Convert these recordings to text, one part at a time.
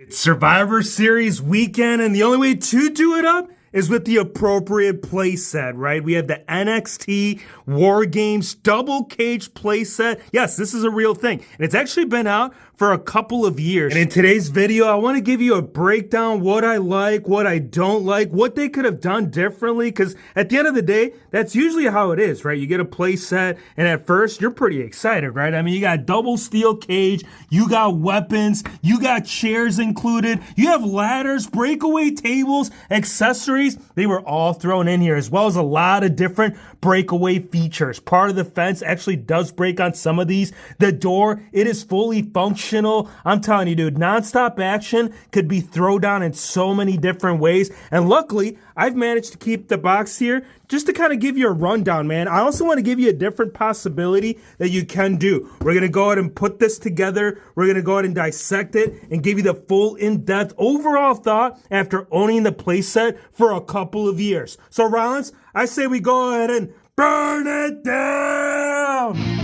It's Survivor Series weekend, and the only way to do it up is with the appropriate playset, right? We have the NXT War Games double cage playset. Yes, this is a real thing, and it's actually been out for a couple of years. And in today's video, I want to give you a breakdown, what I like, what I don't like, what they could have done differently, because at the end of the day, that's usually how it is, right? You get a playset, and at first, you're pretty excited, right? I mean, you got double steel cage, you got weapons, you got chairs included, you have ladders, breakaway tables, accessories. They were all thrown in here, as well as a lot of different breakaway features. Part of the fence actually does break on some of these. The door, it is fully functional. I'm telling you, dude, nonstop action could be thrown down in so many different ways. And luckily, I've managed to keep the box here just to kind of give you a rundown, man. I also want to give you a different possibility that you can do. We're going to go ahead and put this together. We're going to go ahead and dissect it and give you the full in-depth overall thought after owning the playset for a couple of years. So, Rollins, I say we go ahead and burn it down!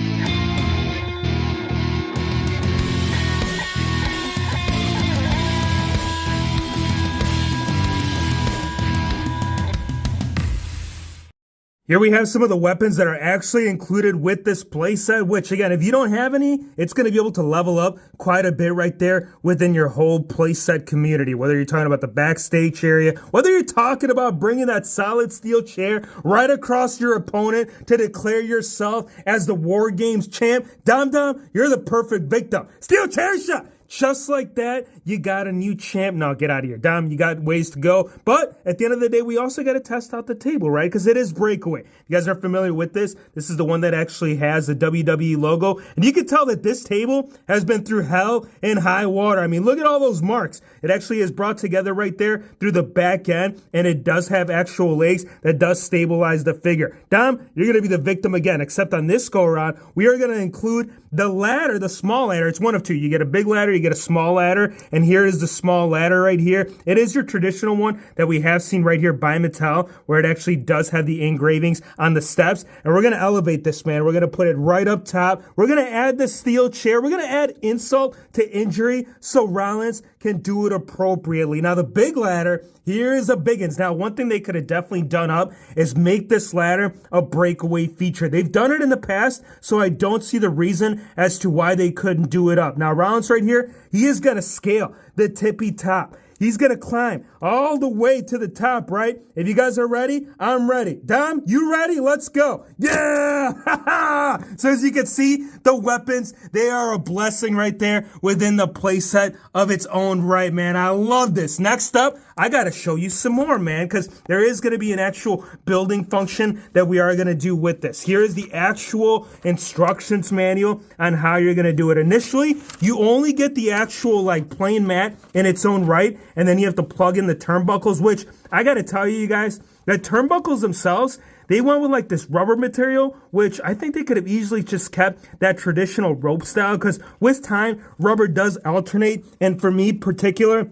Here we have some of the weapons that are actually included with this playset, which again, if you don't have any, it's going to be able to level up quite a bit right there within your whole playset community. Whether you're talking about the backstage area, whether you're talking about bringing that solid steel chair right across your opponent to declare yourself as the War Games champ, Dum Dum, you're the perfect victim. Steel chair shot! Just like that, you got a new champ. Now get out of here, Dom. You got ways to go. But at the end of the day, we also got to test out the table, right? Because it is breakaway. You guys are familiar with this. This is the one that actually has the WWE logo. And you can tell that this table has been through hell and high water. I mean, look at all those marks. It actually is brought together right there through the back end. And it does have actual legs that does stabilize the figure. Dom, you're going to be the victim again. Except on this go around, we are going to include the ladder, the small ladder. It's one of two. You get a big ladder, you get a small ladder, and here is the small ladder right here. It is your traditional one that we have seen right here by Mattel, where it actually does have the engravings on the steps. And we're going to elevate this, man. We're going to put it right up top. We're going to add the steel chair. We're going to add insult to injury so Rollins can do it appropriately. Now, the big ladder, here is a biggins. Now, one thing they could have definitely done up is make this ladder a breakaway feature. They've done it in the past, so I don't see the reason as to why they couldn't do it up. Now, Rollins right here, he is going to scale the tippy top. He's going to climb all the way to the top, right? If you guys are ready, I'm ready. Dom, you ready? Let's go. Yeah! So as you can see, the weapons, they are a blessing right there within the playset of its own right, man. I love this. Next up, I got to show you some more, man, because there is going to be an actual building function that we are going to do with this. Here is the actual instructions manual on how you're going to do it. Initially, you only get the actual like plain mat in its own right, and then you have to plug in the turnbuckles, which I got to tell you guys, the turnbuckles themselves, they went with like this rubber material, which I think they could have easily just kept that traditional rope style, because with time, rubber does alternate, and for me particular,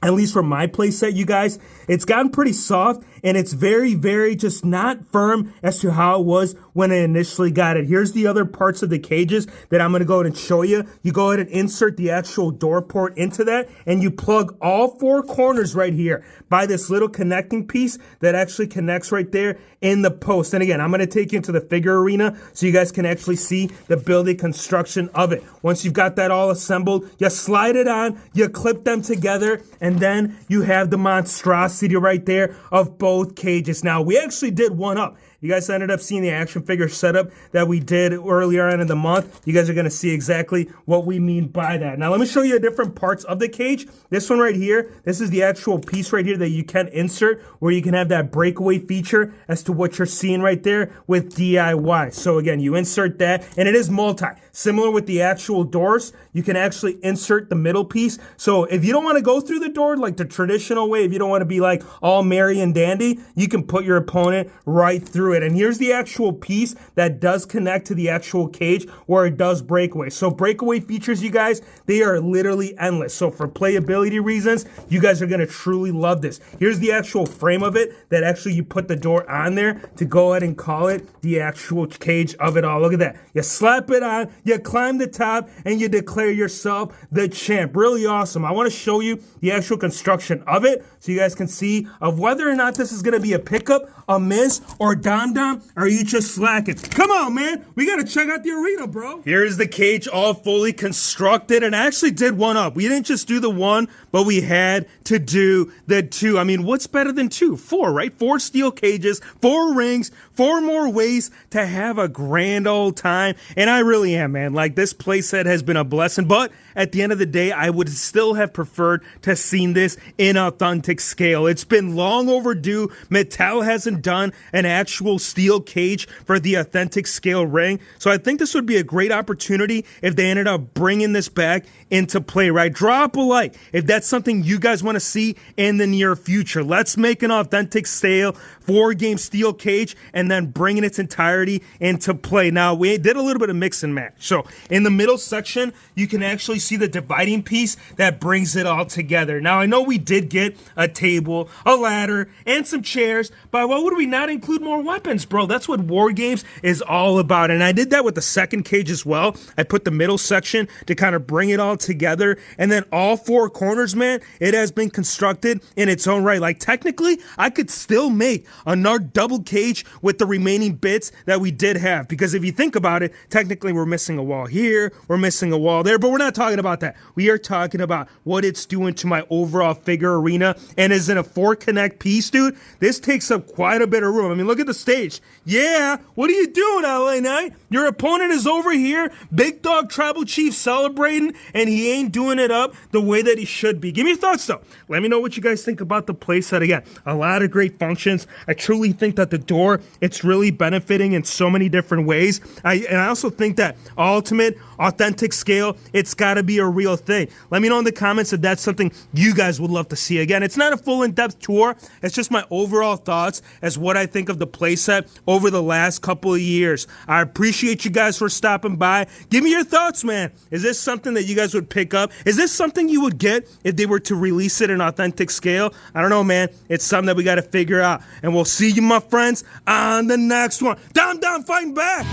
at least for my playset, you guys, it's gotten pretty soft, and it's very, very just not firm as to how it was when I initially got it. Here's the other parts of the cages that I'm going to go ahead and show you. You go ahead and insert the actual door port into that, and you plug all four corners right here by this little connecting piece that actually connects right there in the post. And again, I'm going to take you into the figure arena so you guys can actually see the building construction of it. Once you've got that all assembled, you slide it on, you clip them together, and then you have the monstrosity right there of both cages. Now, we actually did one up. You guys ended up seeing the action figure setup that we did earlier on in the month. You guys are going to see exactly what we mean by that. Now, let me show you different parts of the cage. This one right here, this is the actual piece right here that you can insert where you can have that breakaway feature as to what you're seeing right there with DIY. So again, you insert that, and it is multi. Similar with the actual doors, you can actually insert the middle piece. So if you don't want to go through the door like the traditional way, if you don't want to be like all merry and dandy, you can put your opponent right through through it. And here's the actual piece that does connect to the actual cage where it does breakaway. So breakaway features, you guys, they are literally endless. So for playability reasons, you guys are gonna truly love this. Here's the actual frame of it that actually you put the door on there to go ahead and call it the actual cage of it all. Look at that. You slap it on, you climb the top, and you declare yourself the champ. Really awesome. I wanna show you the actual construction of it so you guys can see of whether or not this is gonna be a pickup, a miss, or dom-dom, or you just slacking. Come on, man. We gotta check out the arena, bro. Here's the cage all fully constructed, and I actually did one up. We didn't just do the one, but we had to do the two. I mean, what's better than two? Four, right? 4 steel cages, 4 rings, 4 more ways to have a grand old time. And I really am, man. Like, this playset has been a blessing, but at the end of the day, I would still have preferred to have seen this in authentic scale. It's been long overdue. Mattel hasn't done an actual steel cage for the authentic scale ring. So I think this would be a great opportunity if they ended up bringing this back into play, right? Drop a like if that's something you guys want to see in the near future. Let's make an authentic scale 4-game steel cage and then bring in its entirety into play. Now, we did a little bit of mix and match. So in the middle section, you can actually see the dividing piece that brings it all together. Now, I know we did get a table, a ladder, and some chairs, but why would we not include more weapons, bro? That's what War Games is all about. And I did that with the second cage as well. I put the middle section to kind of bring it all together. And then all 4 corners, man, it has been constructed in its own right. Like, technically, I could still make another double cage with the remaining bits that we did have. Because if you think about it, technically we're missing a wall here, we're missing a wall there, but we're not talking about that. We are talking about what it's doing to my overall figure arena. And as in a 4-connect piece, dude, this takes up quite a bit of room. I mean, look at the stage. Yeah, what are you doing, LA Knight? Your opponent is over here, big dog tribal chief celebrating, and he ain't doing it up the way that he should be. Give me your thoughts, though. Let me know what you guys think about the playset. Again, a lot of great functions. I truly think that the door, it's really benefiting in so many different ways. And I also think that ultimate, authentic scale, it's got to be a real thing. Let me know in the comments if that's something you guys would love to see. Again, it's not a full in-depth tour. It's just my overall thoughts as what I think of the playset over the last couple of years. I appreciate you guys for stopping by. Give me your thoughts, man. Is this something that you guys would pick up? Is this something you would get if they were to release it in authentic scale? I don't know, man. It's something that we got to figure out. And we'll see you, my friends, on the next one. Down, fighting back.